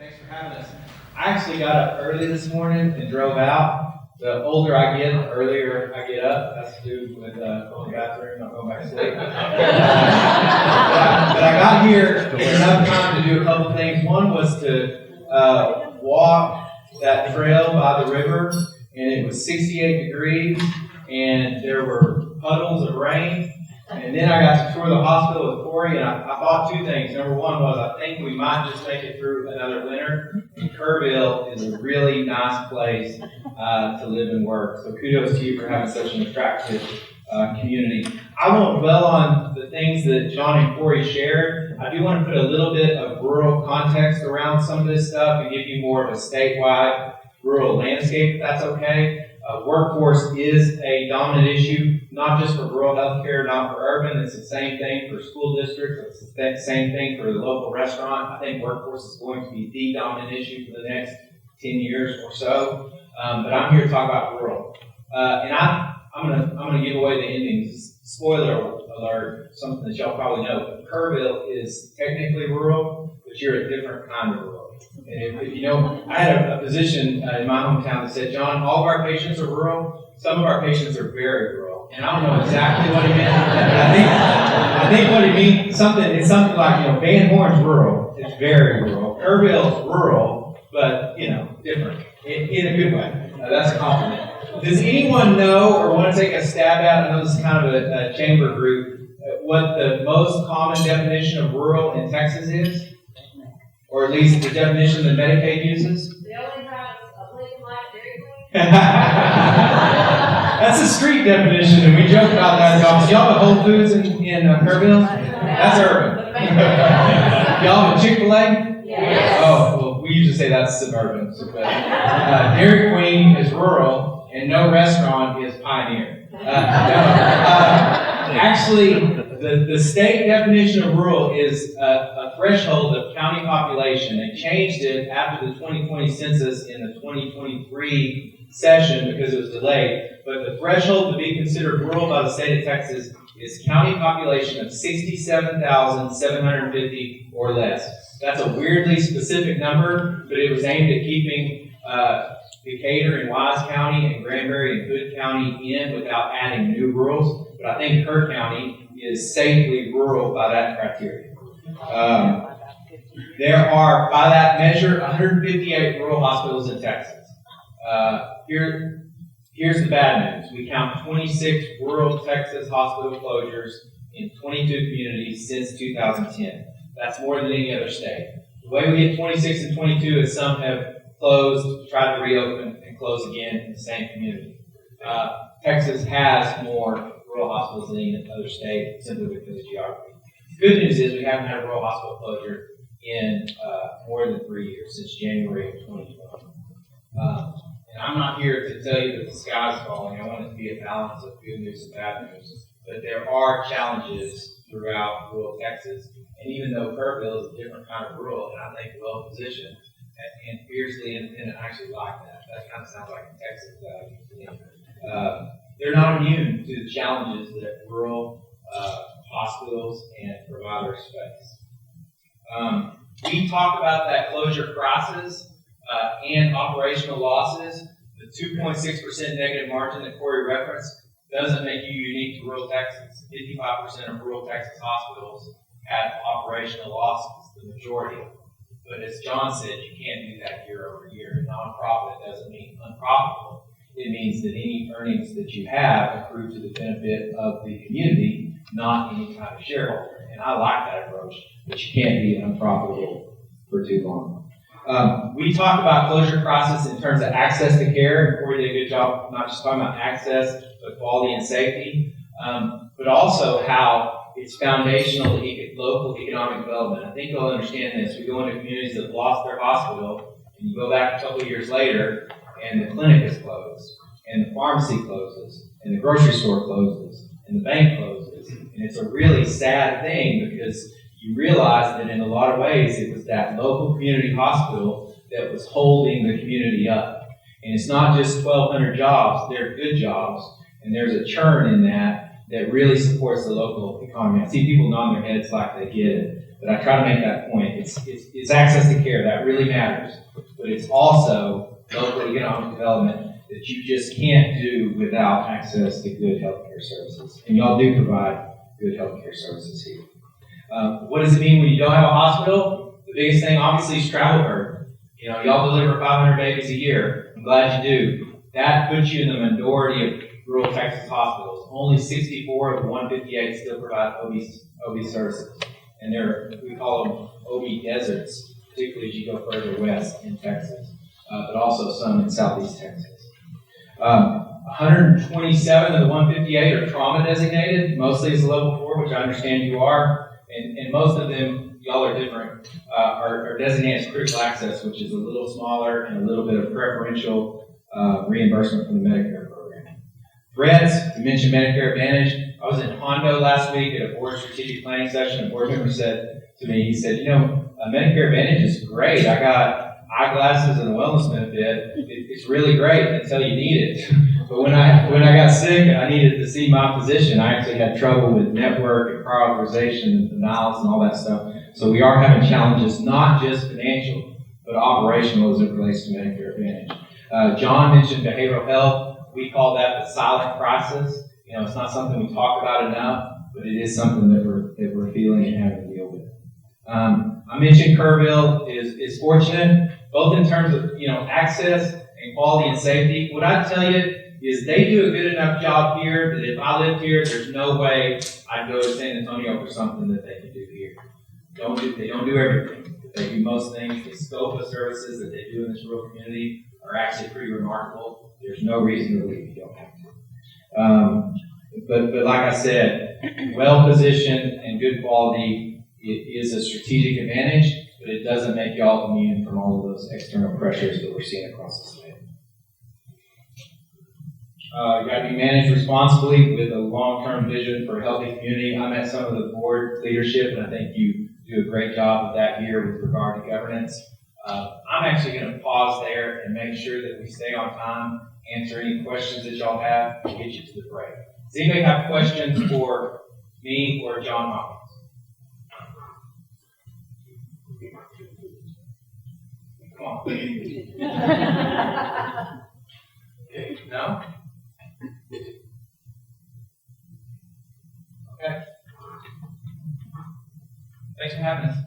Thanks for having us. I actually got up early this morning and drove out. The older I get, the earlier I get up. That's to do with going to the bathroom, not going back to sleep. But I got here enough time to do a couple things. One was to walk that trail by the river, and it was 68 degrees, and there were puddles of rain. And then I got to tour the hospital with Corey, and I thought two things. Number one was I think we might just make it through another winter. And Kerrville is a really nice place to live and work. So kudos to you for having such an attractive community. I won't dwell on the things that John and Corey shared. I do want to put a little bit of rural context around some of this stuff and give you more of a statewide rural landscape, if that's okay. Workforce is a dominant issue, not just for rural healthcare, not for urban. It's the same thing for school districts. It's the same thing for the local restaurant. I think workforce is going to be the dominant issue for the next 10 years or so. But I'm here to talk about rural. And I'm gonna give away the endings. Spoiler alert, something that y'all probably know. But Kerrville is technically rural, but you're a different kind of rural. And if you know, I had a physician in my hometown that said, John, all of our patients are rural. Some of our patients are very rural. And I don't know exactly what he meant. I think what he means, it's something like, Van Horn's rural. It's very rural. Kerrville's rural, but, different. In a good way. That's a compliment. Does anyone know or want to take a stab at, I know this is kind of a chamber group, what the most common definition of rural in Texas is? Or at least the definition that Medicaid uses? They only have a Lincoln Light Dairy Queen. That's a street definition, and we joke about that. Do y'all have Whole Foods in Kerrville? That's urban. Y'all have a Chick-fil-A? Yes. Oh, well, we usually say that's suburban. Dairy Queen is rural, and no restaurant is pioneer. Actually, the state definition of rural is a threshold of county population. They changed it after the 2020 census in the 2023 session because it was delayed. But the threshold to be considered rural by the state of Texas is county population of 67,750 or less. That's a weirdly specific number, but it was aimed at keeping Decatur and Wise County and Granbury and Hood County in without adding new rurals. But I think Kerr County is safely rural by that criteria. There are, by that measure, 158 rural hospitals in Texas. Here's the bad news. We count 26 rural Texas hospital closures in 22 communities since 2010. That's more than any other state. The way we get 26 and 22 is some have closed, tried to reopen, and close again in the same community. Texas has more rural hospitals than any other state simply because of geography. The good news is we haven't had a rural hospital closure in more than 3 years, since January of 2012. And I'm not here to tell you that the sky's falling. I want it to be a balance of good news and bad news. But there are challenges throughout rural Texas. And even though Kerrville is a different kind of rural, and I think well positioned and fiercely independent, I actually like that. That kind of sounds like a Texas value to me. They're not immune to the challenges that rural hospitals and providers face. We talk about that closure crisis and operational losses. The 2.6% negative margin that Corey referenced doesn't make you unique to rural Texas. 55% of rural Texas hospitals have operational losses, the majority of them. But as John said, you can't do that year over year. Nonprofit doesn't mean unprofitable. It means that any earnings that you have accrue to the benefit of the community, not any kind of shareholder. And I like that approach, but you can't be unprofitable for too long. We talk about closure crisis in terms of access to care, and Corey did a good job not just talking about access, but quality and safety, but also how it's foundational to local economic development. I think you'll understand this. We go into communities that have lost their hospital, and you go back a couple of years later, and the clinic is closed, and the pharmacy closes, and the grocery store closes, and the bank closes. And it's a really sad thing because you realize that in a lot of ways it was that local community hospital that was holding the community up. And it's not just 1,200 jobs, they're good jobs, and there's a churn in that. that really supports the local economy. I see people nodding their heads like they get it, but I try to make that point. It's access to care that really matters, but it's also local economic development that you just can't do without access to good healthcare services. And y'all do provide good healthcare services here. What does it mean when you don't have a hospital? The biggest thing, obviously, is travel burden. You know, y'all deliver 500 babies a year. I'm glad you do. That puts you in the minority of rural Texas hospitals. Only 64 of the 158 still provide OB services. And we call them OB deserts, particularly as you go further west in Texas, but also some in southeast Texas. 127 of the 158 are trauma designated, mostly as a level 4, which I understand you are. And most of them, y'all are different, are designated as critical access, which is a little smaller and a little bit of preferential reimbursement from the Medicare program. Threats, to mention Medicare Advantage. I was in Hondo last week at a board strategic planning session. A board member said to me, he said, Medicare Advantage is great. I got eyeglasses and a wellness benefit. It's really great until you need it. But when I got sick and I needed to see my physician, I actually had trouble with network and prior authorization and denials and all that stuff. So we are having challenges, not just financial, but operational as it relates to Medicare Advantage. John mentioned behavioral health. We call that the silent crisis. It's not something we talk about enough, but it is something that we're feeling and having to deal with. I mentioned Kerrville is fortunate, both in terms of access and quality and safety. What I tell you is they do a good enough job here that if I lived here, there's no way I'd go to San Antonio for something that they can do here. They don't do everything, but they do most things. The scope of services that they do in this rural community are actually pretty remarkable. There's no reason to believe you don't have to. But like I said, well-positioned and good quality is a strategic advantage, but it doesn't make y'all immune from all of those external pressures that we're seeing across the state. You got to be managed responsibly with a long-term vision for a healthy community. I met some of the board leadership, and I think you do a great job of that here with regard to governance. I'm actually going to pause there and make sure that we stay on time, answer any questions that y'all have, and get you to the break. Does anybody have questions for me or John Hopkins? Come on. Okay, no? Okay. Thanks for having us.